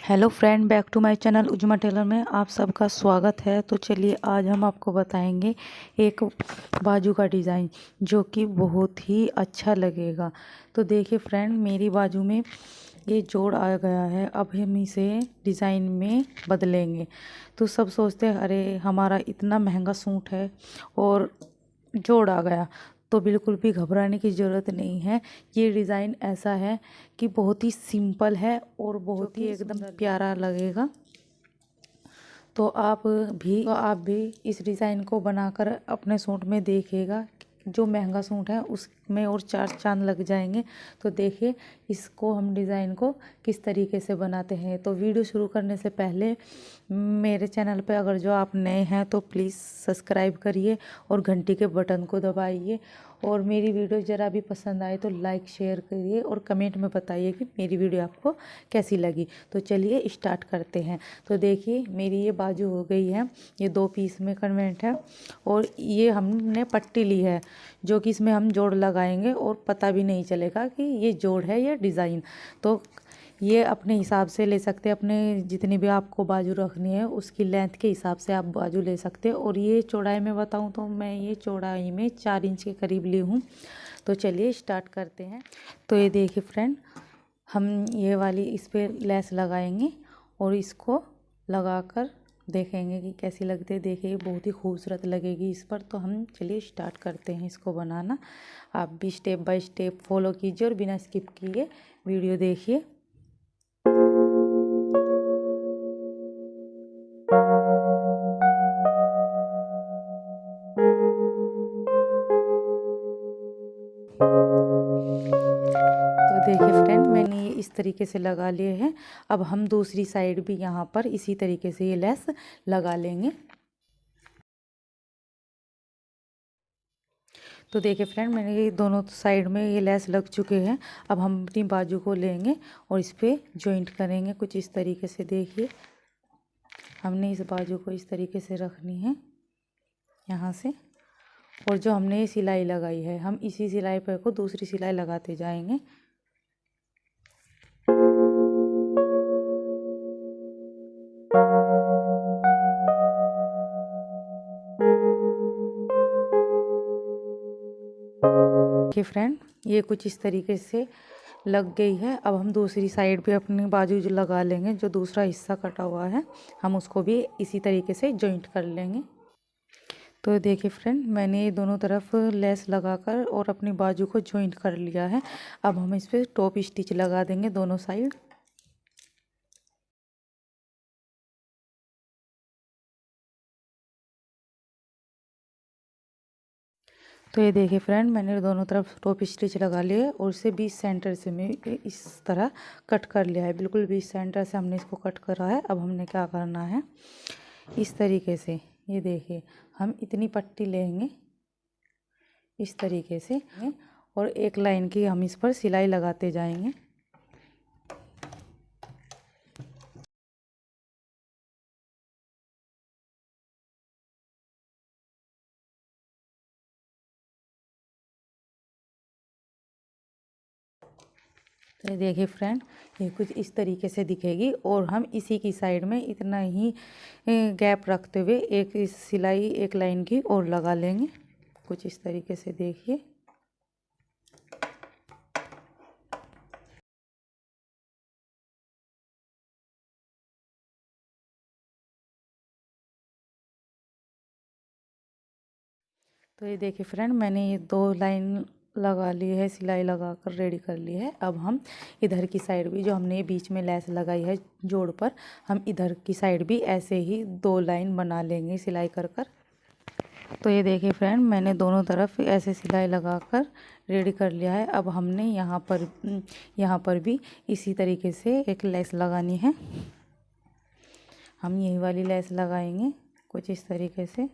Hello friend, back to my channel Uzma Tailor में आप सबका स्वागत है। तो चलिए आज हम आपको बताएंगे एक बाजू का डिज़ाइन जो कि बहुत ही अच्छा लगेगा। तो देखिए फ्रेंड, मेरी बाजू में ये जोड़ आ गया है। अब हम इसे डिज़ाइन में बदलेंगे। तो सब सोचते हैं अरे हमारा इतना महंगा सूट है और जोड़ आ गया। तो बिल्कुल भी घबराने की ज़रूरत नहीं है। ये डिज़ाइन ऐसा है कि बहुत ही सिंपल है और बहुत ही एकदम प्यारा लगेगा। तो आप भी इस डिज़ाइन को बनाकर अपने सूट में देखिएगा। जो महंगा सूट है उसमें और चार चांद लग जाएंगे। तो देखिए इसको हम डिज़ाइन को किस तरीके से बनाते हैं। तो वीडियो शुरू करने से पहले मेरे चैनल पे अगर जो आप नए हैं तो प्लीज़ सब्सक्राइब करिए और घंटी के बटन को दबाइए। और मेरी वीडियो ज़रा भी पसंद आए तो लाइक शेयर करिए और कमेंट में बताइए कि मेरी वीडियो आपको कैसी लगी। तो चलिए स्टार्ट करते हैं। तो देखिए मेरी ये बाजू हो गई है। ये 2 पीस में कन्वेंट है और ये हमने पट्टी ली है जो कि इसमें हम जोड़ लगाएंगे और पता भी नहीं चलेगा कि ये जोड़ है या डिज़ाइन। तो ये अपने हिसाब से ले सकते हैं। अपने जितनी भी आपको बाजू रखनी है उसकी लेंथ के हिसाब से आप बाजू ले सकते हैं। और ये चौड़ाई में बताऊं तो मैं ये चौड़ाई में 4 इंच के करीब ली हूँ। तो चलिए स्टार्ट करते हैं। तो ये देखिए फ्रेंड, हम ये वाली इस पर लेस लगाएंगे और इसको लगाकर देखेंगे कि कैसी लगती है। देखिए बहुत ही खूबसूरत लगेगी इस पर। तो हम चलिए स्टार्ट करते हैं इसको बनाना। आप भी स्टेप बाय स्टेप फॉलो कीजिए और बिना स्किप किए वीडियो देखिए। तो देखिए फ्रेंड, मैंने ये इस तरीके से लगा लिए हैं। अब हम दूसरी साइड भी यहाँ पर इसी तरीके से ये लेस लगा लेंगे। तो देखिए फ्रेंड, मैंने ये दोनों साइड में ये लेस लग चुके हैं। अब हम अपनी बाजू को लेंगे और इस पर जॉइंट करेंगे कुछ इस तरीके से। देखिए हमने इस बाजू को इस तरीके से रखनी है यहाँ से। और जो हमने ये सिलाई लगाई है हम इसी सिलाई पर को दूसरी सिलाई लगाते जाएंगे। देखिए फ्रेंड, ये कुछ इस तरीके से लग गई है। अब हम दूसरी साइड पे अपनी बाजू जो लगा लेंगे। जो दूसरा हिस्सा कटा हुआ है हम उसको भी इसी तरीके से जॉइंट कर लेंगे। तो देखिए फ्रेंड, मैंने ये दोनों तरफ लेस लगाकर और अपनी बाजू को जॉइंट कर लिया है। अब हम इस पर टॉप स्टिच लगा देंगे दोनों साइड। तो ये देखिए फ्रेंड, मैंने दोनों तरफ टॉप स्टिच लगा लिया है और इसे 20 सेंटर से मैं इस तरह कट कर लिया है। बिल्कुल 20 सेंटर से हमने इसको कट करा है। अब हमने क्या करना है, इस तरीके से ये देखिए हम इतनी पट्टी लेंगे इस तरीके से और एक लाइन की हम इस पर सिलाई लगाते जाएंगे। तो ये देखिए फ्रेंड, ये कुछ इस तरीके से दिखेगी और हम इसी की साइड में इतना ही गैप रखते हुए एक सिलाई एक लाइन की और लगा लेंगे कुछ इस तरीके से। देखिए तो ये देखिए फ्रेंड, मैंने ये 2 लाइन लगा ली है, सिलाई लगाकर रेडी कर ली है। अब हम इधर की साइड भी जो हमने बीच में लेस लगाई है जोड़ पर, हम इधर की साइड भी ऐसे ही 2 लाइन बना लेंगे सिलाई कर कर। तो ये देखिए फ्रेंड, मैंने दोनों तरफ ऐसे सिलाई लगाकर रेडी कर लिया है। अब हमने यहाँ पर भी इसी तरीके से एक लेस लगानी है। हम यही वाली लेस लगाएंगे कुछ इस तरीके से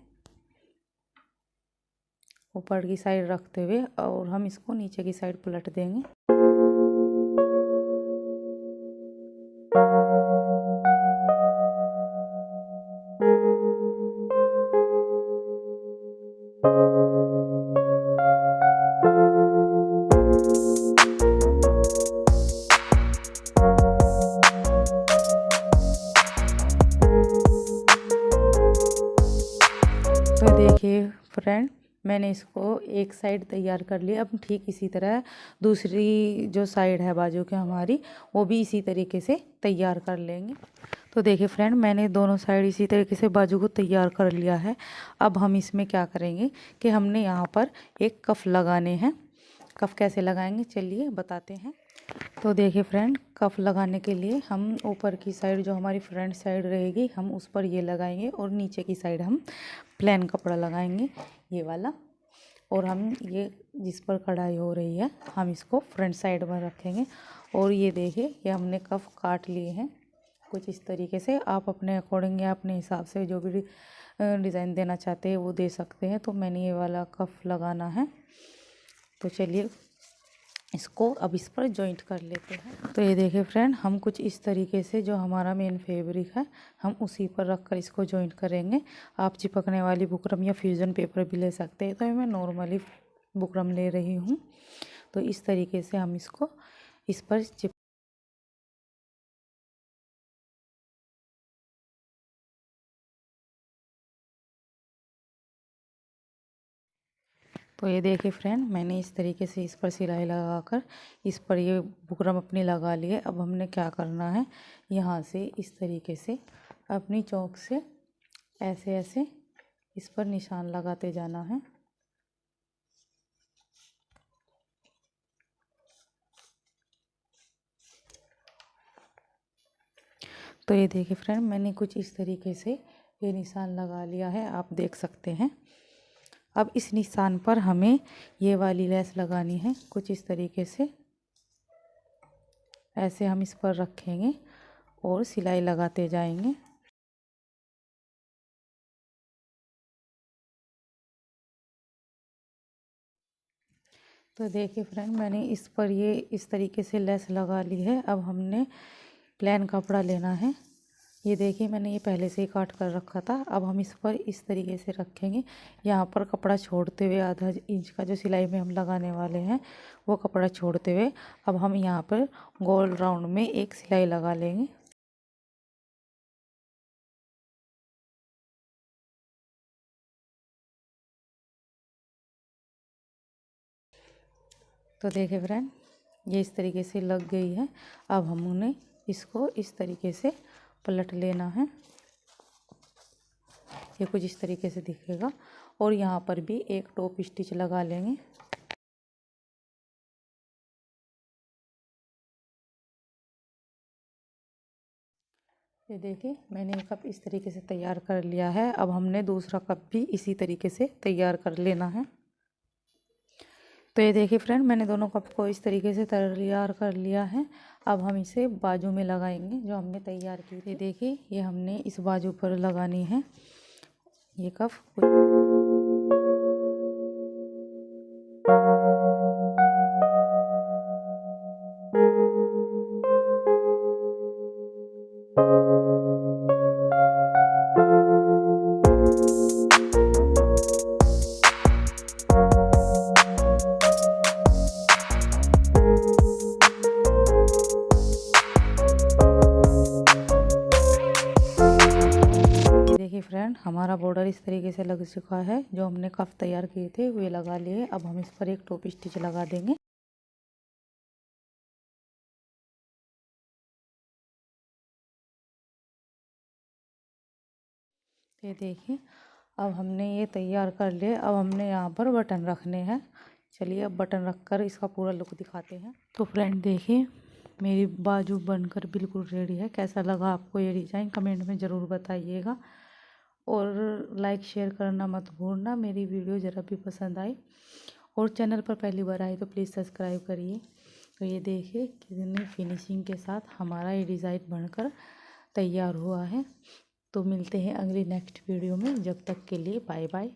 ऊपर की साइड रखते हुए और हम इसको नीचे की साइड पलट देंगे। मैंने इसको एक साइड तैयार कर लिया। अब ठीक इसी तरह दूसरी जो साइड है बाजू की हमारी, वो भी इसी तरीके से तैयार कर लेंगे। तो देखिए फ्रेंड, मैंने दोनों साइड इसी तरीके से बाजू को तैयार कर लिया है। अब हम इसमें क्या करेंगे कि हमने यहाँ पर एक कफ लगाने हैं। कफ कैसे लगाएंगे चलिए बताते हैं। तो देखिए फ्रेंड, कफ लगाने के लिए हम ऊपर की साइड जो हमारी फ्रंट साइड रहेगी, हम उस पर ये लगाएंगे और नीचे की साइड हम प्लेन कपड़ा लगाएंगे, ये वाला। और हम ये जिस पर कढ़ाई हो रही है, हम इसको फ्रंट साइड में रखेंगे। और ये देखिए, ये हमने कफ काट लिए हैं कुछ इस तरीके से। आप अपने अकॉर्डिंग या अपने हिसाब से जो भी डिज़ाइन देना चाहते हैं वो दे सकते हैं। तो मैंने ये वाला कफ लगाना है। तो चलिए इसको अब इस पर जॉइंट कर लेते हैं। तो ये देखिए फ्रेंड, हम कुछ इस तरीके से जो हमारा मेन फैब्रिक है, हम उसी पर रख कर इसको जॉइंट करेंगे। आप चिपकने वाली बुकरम या फ्यूज़न पेपर भी ले सकते हैं। तो मैं नॉर्मली बुकरम ले रही हूँ। तो इस तरीके से हम इसको इस पर तो ये देखिए फ्रेंड, मैंने इस तरीके से इस पर सिलाई लगाकर इस पर ये बुकरम अपनी लगा ली है। अब हमने क्या करना है, यहाँ से इस तरीके से अपनी चौक से ऐसे ऐसे इस पर निशान लगाते जाना है। तो ये देखिए फ्रेंड, मैंने कुछ इस तरीके से ये निशान लगा लिया है, आप देख सकते हैं। अब इस निशान पर हमें ये वाली लेस लगानी है कुछ इस तरीके से। ऐसे हम इस पर रखेंगे और सिलाई लगाते जाएंगे। तो देखिए फ्रेंड, मैंने इस पर ये इस तरीके से लेस लगा ली है। अब हमने प्लेन कपड़ा लेना है। ये देखिए, मैंने ये पहले से ही काट कर रखा था। अब हम इस पर इस तरीके से रखेंगे, यहाँ पर कपड़ा छोड़ते हुए आधा इंच का जो सिलाई में हम लगाने वाले हैं वो कपड़ा छोड़ते हुए अब हम यहाँ पर गोल राउंड में एक सिलाई लगा लेंगे। तो देखिए फ्रेंड, ये इस तरीके से लग गई है। अब हम उन्हें इसको इस तरीके से पलट लेना है। ये कुछ इस तरीके से दिखेगा। और यहाँ पर भी एक टॉप स्टिच लगा लेंगे। ये देखिए, मैंने एक कप इस तरीके से तैयार कर लिया है। अब हमने दूसरा कप भी इसी तरीके से तैयार कर लेना है। तो ये देखिए फ्रेंड, मैंने दोनों कप को इस तरीके से तैयार कर लिया है। अब हम इसे बाजू में लगाएंगे जो हमने तैयार की थी। देखिए, ये हमने इस बाजू पर लगानी है ये कप। देखिए फ्रेंड, हमारा बॉर्डर इस तरीके से लग चुका है। जो हमने कफ तैयार किए थे वे लगा लिए। अब हम इस पर एक टॉप स्टिच लगा देंगे। ये देखिए, अब हमने ये तैयार कर लिए। अब हमने यहाँ पर बटन रखने हैं। चलिए अब बटन रखकर इसका पूरा लुक दिखाते हैं। तो फ्रेंड देखिए, मेरी बाजू बनकर बिल्कुल रेडी है। कैसा लगा आपको ये डिज़ाइन कमेंट में ज़रूर बताइएगा। और लाइक शेयर करना मत भूलना। मेरी वीडियो ज़रा भी पसंद आई और चैनल पर पहली बार आई तो प्लीज़ सब्सक्राइब करिए। तो ये देखिए कितनी फिनिशिंग के साथ हमारा ये डिज़ाइन बनकर तैयार हुआ है। तो मिलते हैं अगली नेक्स्ट वीडियो में। जब तक के लिए बाय बाय।